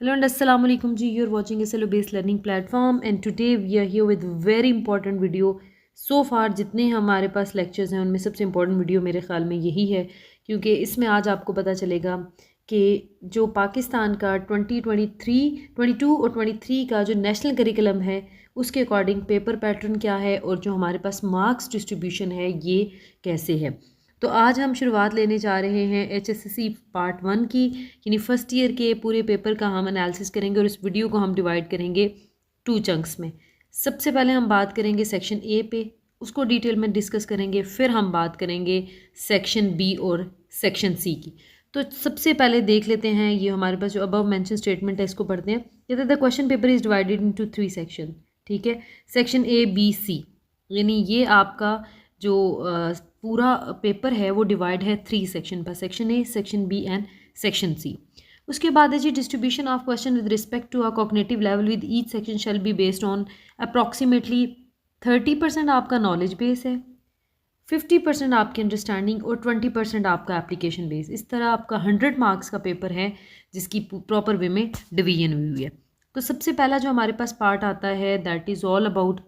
Hello and assalamu alaikum ji. You're watching a SLO based learning platform and today we are here with very important video. So far जितने हमारे पास lectures हैं उनमें सबसे important video मेरे ख्याल में यही है, क्योंकि इसमें आज आपको पता चलेगा कि जो पाकिस्तान का 2023, 22 और 23 का जो नेशनल करिकुलम है उसके अकॉर्डिंग पेपर पैटर्न क्या है और जो हमारे पास मार्क्स डिस्ट्रीब्यूशन है ये कैसे है। तो आज हम शुरुआत लेने जा रहे हैं HSSC पार्ट 1 की, यानी फ़र्स्ट ईयर के पूरे पेपर का हम एनालिसिस करेंगे और इस वीडियो को हम डिवाइड करेंगे 2 चंक्स में। सबसे पहले हम बात करेंगे सेक्शन ए पे, उसको डिटेल में डिस्कस करेंगे, फिर हम बात करेंगे सेक्शन बी और सेक्शन सी की। तो सबसे पहले देख लेते हैं, ये हमारे पास जो अबव मेंशन स्टेटमेंट है इसको पढ़ते हैं। कहते हैं the question paper is divided into 3 section. ठीक है, सेक्शन ए बी सी, यानी ये आपका जो पूरा पेपर है वो डिवाइड है 3 सेक्शन पर, section A, section B and section C. उसके बाद है जी distribution of question with respect to a cognitive level with each section shall be based on approximately 30% आपका नॉलेज बेस है, 50% आपकी अंडरस्टैंडिंग और 20% आपका एप्लीकेशन बेस। इस तरह आपका 100 मार्क्स का पेपर है जिसकी प्रॉपर वे में डिवीजन हुई हुई है। तो सबसे पहला जो हमारे पास पार्ट आता है दैट इज़ ऑल अबाउट,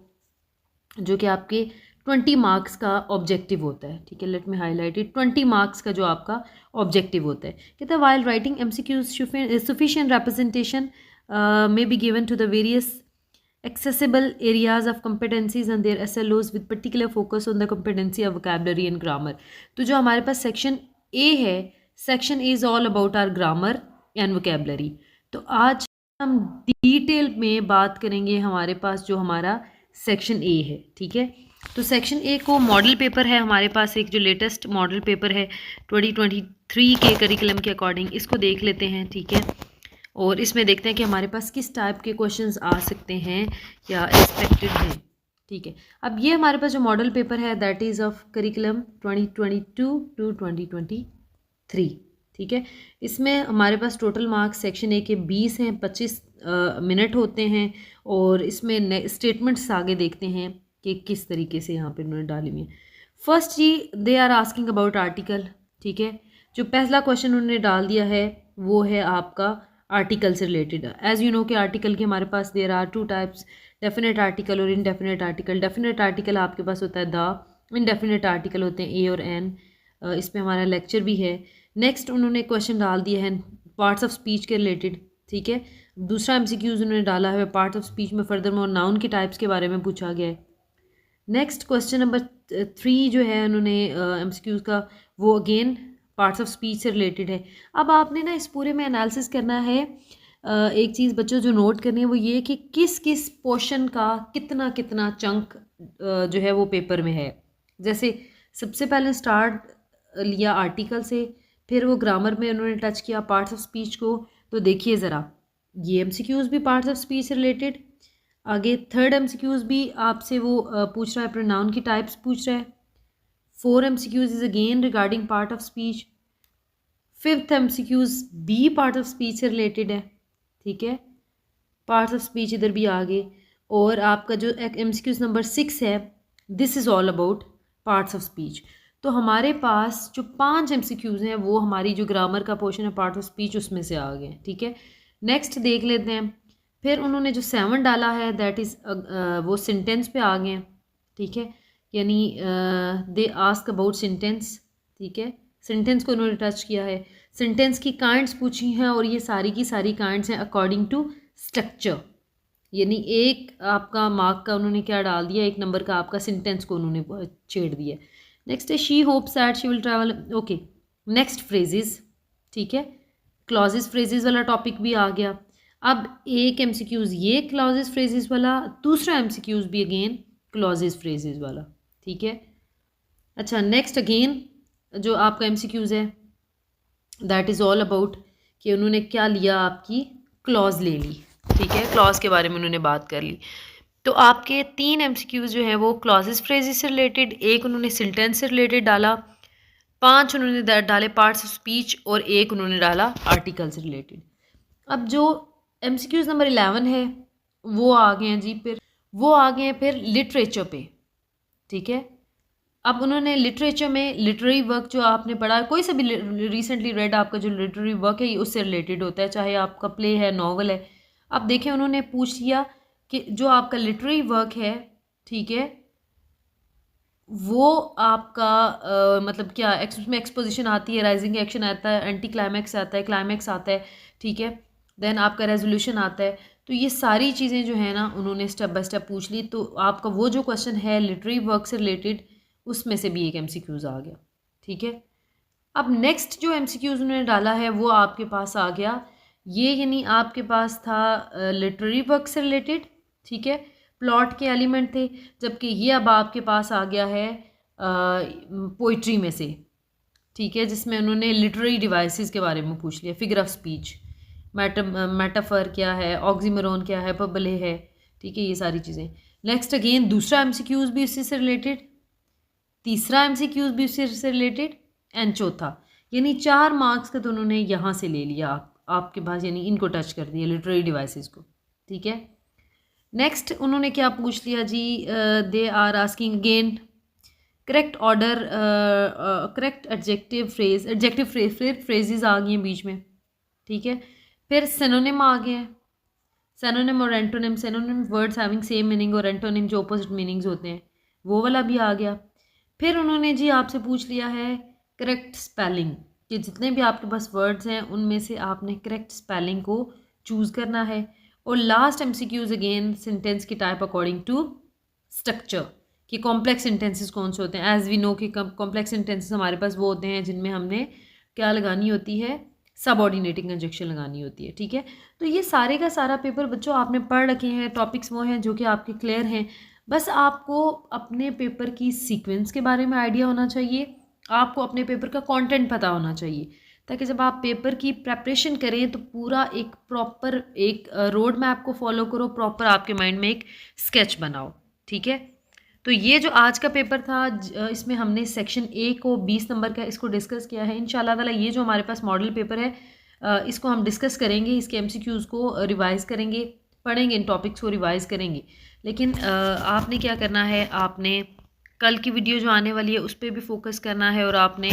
जो कि आपके 20 मार्क्स का ऑब्जेक्टिव होता है। ठीक है, let me highlight it. 20 marks का जो आपका ऑब्जेक्टिव होता है, कहते हैं while writing MCQs sufficient representation may be given to the various accessible areas of competencies and their SLOs with particular focus on the competency of vocabulary and grammar। तो जो हमारे पास सेक्शन ए है, section A is all about our grammar and vocabulary. तो आज हम detail में बात करेंगे हमारे पास जो हमारा सेक्शन ए है। ठीक है, तो सेक्शन ए को मॉडल पेपर है हमारे पास, एक जो लेटेस्ट मॉडल पेपर है 2023 के करिकुलम के अकॉर्डिंग, इसको देख लेते हैं। ठीक है, और इसमें देखते हैं कि हमारे पास किस टाइप के क्वेश्चंस आ सकते हैं या एक्सपेक्टेड हैं। ठीक है, अब ये हमारे पास जो मॉडल पेपर है that is of curriculum 2022 to 2023। ठीक है, इसमें हमारे पास टोटल मार्क्स सेक्शन ए के 20 हैं, 25 मिनट होते हैं, और इसमें स्टेटमेंट्स आगे देखते हैं कि किस तरीके से यहाँ पे उन्होंने डाली हुई है। फर्स्ट जी they are asking about article. ठीक है, जो पहला क्वेश्चन उन्होंने डाल दिया है वो है आपका आर्टिकल से रिलेटेड। एज यू नो कि आर्टिकल के हमारे पास there are 2 types, definite article और इनडेफिनेट आर्टिकल। डेफिनेट आर्टिकल आपके पास होता है द, इनडेफिनेट आर्टिकल होते हैं ए और एन। इस पर हमारा लेक्चर भी है। नेक्स्ट उन्होंने क्वेश्चन डाल दिया है पार्ट्स ऑफ स्पीच के रिलेटेड। ठीक है, दूसरा MCQs उन्होंने डाला है पार्ट्स ऑफ स्पीच में फर्दर मोर नाउन के टाइप्स के बारे में पूछा गया है। नेक्स्ट क्वेश्चन नंबर 3 जो है उन्होंने MCQs का, वो अगेन पार्ट्स ऑफ स्पीच से रिलेटेड है। अब आपने ना इस पूरे में एनालिसिस करना है। एक चीज़ बच्चों जो नोट करनी है वो ये कि किस किस पोर्शन का कितना कितना चंक जो है वो पेपर में है। जैसे सबसे पहले स्टार्ट लिया आर्टिकल से, फिर वो ग्रामर में उन्होंने टच किया पार्ट्स ऑफ स्पीच को। तो देखिए ज़रा, ये MCQs भी पार्ट्स ऑफ स्पीच से रिलेटेड। आगे थर्ड MCQs भी आपसे वो पूछ रहा है, प्रोनाउन की टाइप्स पूछ रहा है। 4 MCQs is again regarding part of speech. 5th MCQs भी पार्ट ऑफ स्पीच से रिलेटेड है। ठीक है, पार्ट्स ऑफ स्पीच इधर भी आ गए। और आपका जो MCQs नंबर 6 है, this is all about parts of speech. तो हमारे पास जो 5 MCQs हैं वो हमारी जो ग्रामर का पोर्शन है पार्ट ऑफ स्पीच उसमें से आ गए। ठीक है, नेक्स्ट देख लेते हैं। फिर उन्होंने जो 7 डाला है दैट इज़ वो सेंटेंस पे आ गए हैं। ठीक है, यानी दे आस्क अबाउट सेंटेंस। ठीक है, सेंटेंस को उन्होंने टच किया है, सेंटेंस की काइंड्स पूछी हैं, और ये सारी की सारी काइंड्स हैं अकॉर्डिंग टू स्ट्रक्चर। यानी एक आपका मार्क का उन्होंने क्या डाल दिया, 1 नंबर का आपका सेंटेंस को उन्होंने छेड़ दिया। नेक्स्ट है she hopes that she will travel. Okay, next phrases. ठीक है, क्लॉजेस फ्रेजेस वाला टॉपिक भी आ गया। अब एक MCQs ये क्लॉजेस फ्रेजेस वाला, दूसरा MCQs भी अगेन क्लॉजेस फ्रेजेस वाला। ठीक है, अच्छा नेक्स्ट अगेन जो आपका MCQs है दैट इज़ ऑल अबाउट कि उन्होंने क्या लिया, आपकी क्लॉज ले ली। ठीक है, क्लॉज के बारे में उन्होंने बात कर ली। तो आपके 3 MCQs जो हैं वो क्लॉजेस फ्रेजेस से रिलेटेड, एक उन्होंने सेंटेंस से रिलेटेड डाला, 5 उन्होंने डाले पार्ट्स ऑफ स्पीच, और एक उन्होंने डाला आर्टिकल से रिलेटेड। अब जो MCQs नंबर 11 है वो आ गए हैं जी, फिर वो आ गए हैं फिर लिटरेचर पे। ठीक है, अब उन्होंने लिटरेचर में लिटरेरी वर्क जो आपने पढ़ा, कोई सा भी रिसेंटली रेड आपका जो लिटरेरी वर्क है ये उससे रिलेटेड होता है, चाहे आपका प्ले है, नॉवल है। अब देखें उन्होंने पूछ लिया कि जो आपका लिटरेरी वर्क है, ठीक है, वो आपका मतलब क्या उसमें एक्सपोजिशन आती है, राइजिंग एक्शन आता है, एंटी क्लाइमैक्स आता है, क्लाइमैक्स आता है, ठीक है, देन आपका रेजोल्यूशन आता है। तो ये सारी चीज़ें जो है ना उन्होंने स्टेप बाय स्टेप पूछ ली। तो आपका वो जो क्वेश्चन है लिटरेरी वर्क से रिलेटेड, उसमें से भी एक एमसीक्यूज़ आ गया, ठीक है। अब नेक्स्ट जो एमसीक्यूज़ उन्होंने डाला है वो आपके पास आ गया, ये यानी आपके पास था लिटरेरी वर्क से रिलेटेड, ठीक है, प्लॉट के एलिमेंट थे, जबकि ये अब आपके पास आ गया है पोइट्री में से, ठीक है, जिसमें उन्होंने लिटरेरी डिवाइसेस के बारे में पूछ लिया, फिगर ऑफ स्पीच, मेटाफर क्या है, ऑक्सीमोरॉन क्या है, पबले है, ठीक है, ये सारी चीज़ें। नेक्स्ट अगेन दूसरा एमसीक्यूज़ भी उसी से रिलेटेड, तीसरा एमसीक्यूज़ भी उसी से रिलेटेड, एंड चौथा, यानी 4 मार्क्स का तो उन्होंने यहाँ से ले लिया आपके पास, यानी इनको टच कर दिया लिटरेरी डिवाइसेस को, ठीक है। नेक्स्ट उन्होंने क्या पूछ लिया जी, they are asking again correct order, correct adjective phrases आ गई हैं बीच में, ठीक है। फिर सिनोनिम आ गए हैं, सिनोनिम और antonym, synonym words having same meaning और एंटोनिम जो अपोजिट मीनिंग्स होते हैं, वो वाला भी आ गया। फिर उन्होंने जी आपसे पूछ लिया है करेक्ट स्पेलिंग, कि जितने भी आपके पास वर्ड्स हैं उनमें से आपने करेक्ट स्पेलिंग को चूज़ करना है। और लास्ट एमसीक्यूज अगेन सेंटेंस की टाइप अकॉर्डिंग टू स्ट्रक्चर, कि कॉम्प्लेक्स सेंटेंसेस कौन से होते हैं। एज वी नो कि कॉम्प्लेक्स सेंटेंसेस हमारे पास वो होते हैं जिनमें हमने क्या लगानी होती है, सबऑर्डिनेटिंग कंजक्शन लगानी होती है, ठीक है। तो ये सारे का सारा पेपर बच्चों आपने पढ़ रखे हैं, टॉपिक्स वो हैं जो कि आपके क्लियर हैं। बस आपको अपने पेपर की सीक्वेंस के बारे में आइडिया होना चाहिए, आपको अपने पेपर का कंटेंट पता होना चाहिए, ताकि जब आप पेपर की प्रेपरेशन करें तो पूरा एक प्रॉपर एक रोड मैप को फॉलो करो, प्रॉपर आपके माइंड में एक स्केच बनाओ, ठीक है। तो ये जो आज का पेपर था, इसमें हमने सेक्शन ए को 20 नंबर का इसको डिस्कस किया है। इंशाल्लाह ताला ये जो हमारे पास मॉडल पेपर है, इसको हम डिस्कस करेंगे, इसके एमसीक्यूज़ को रिवाइज करेंगे, पढ़ेंगे, इन टॉपिक्स को रिवाइज करेंगे। लेकिन आपने क्या करना है, आपने कल की वीडियो जो आने वाली है उस पर भी फोकस करना है, और आपने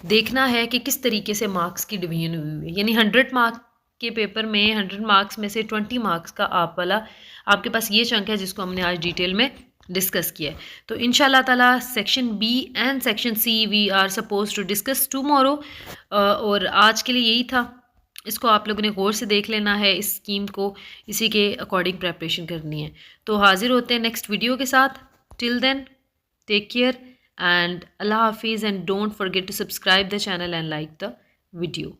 देखना है कि किस तरीके से मार्क्स की डिवीजन हुई है। यानी 100 मार्क्स के पेपर में 100 मार्क्स में से 20 मार्क्स का आप वाला आपके पास ये चंक है जिसको हमने आज डिटेल में डिस्कस किया है। तो इंशाल्लाह ताला section B and section C we are suppose to discuss tomorrow, और आज के लिए यही था। इसको आप लोगों ने गौर से देख लेना है, इस स्कीम को इसी के अकॉर्डिंग प्रेपरेशन करनी है। तो हाजिर होते हैं नेक्स्ट वीडियो के साथ। Till then take care and Allah Hafiz, and don't forget to subscribe the channel and like the video.